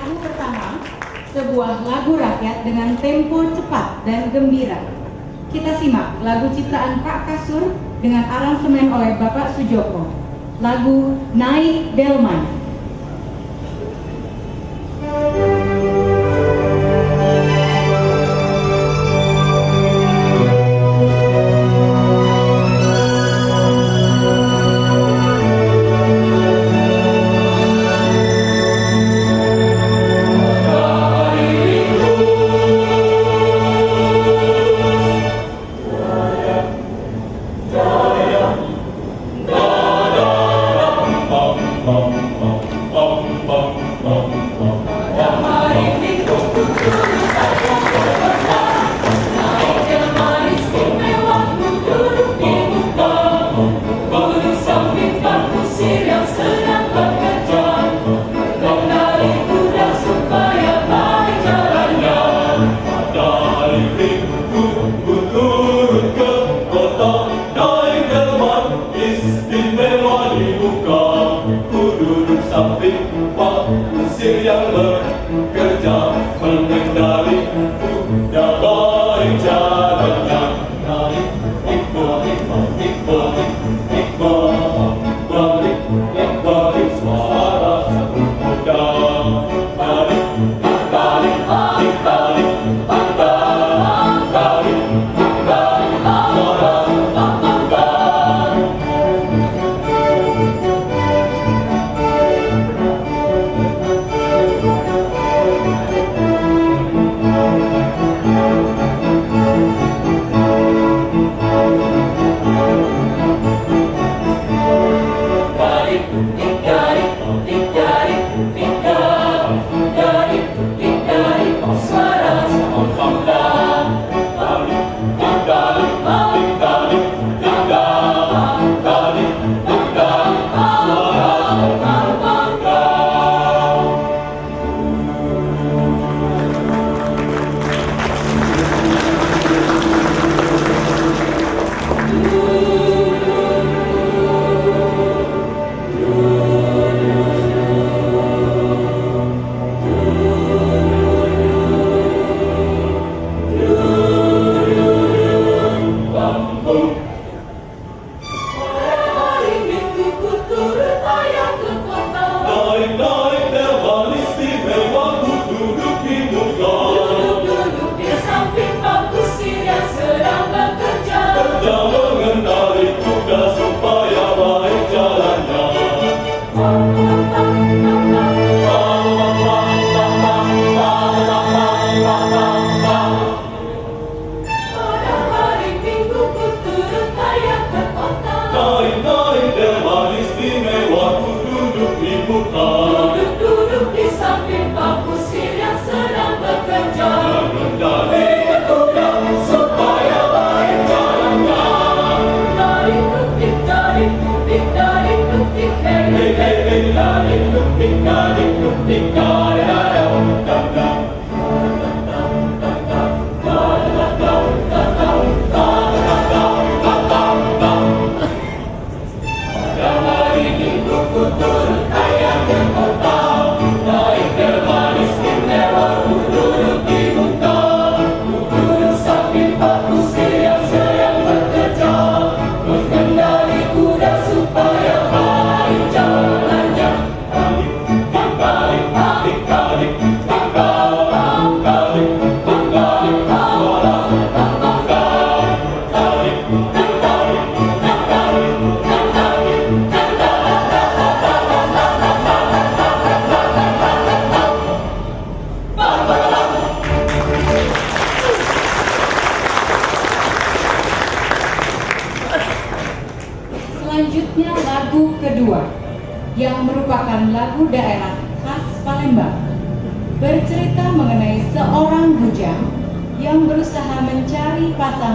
Lagu pertama, sebuah lagu rakyat dengan tempo cepat dan gembira. Kita simak lagu ciptaan Pak Kasur dengan aransemen oleh Bapak Sujoko. Lagu Naik Delman. Yang bekerja mengendali kuda baik jalannya. Naik balik suara satu kuda. Balik duduk di samping Pak Kusir yang sedang bekerja. Mengendali kuda supaya baik jalannya. Tarik tutik, tarik tutik, tarik tutik, hey hey hey, tarik tutik, tarik tutik, Selanjutnya lagu kedua yang merupakan lagu daerah khas Palembang, bercerita mengenai seorang bujang yang berusaha mencari pasangan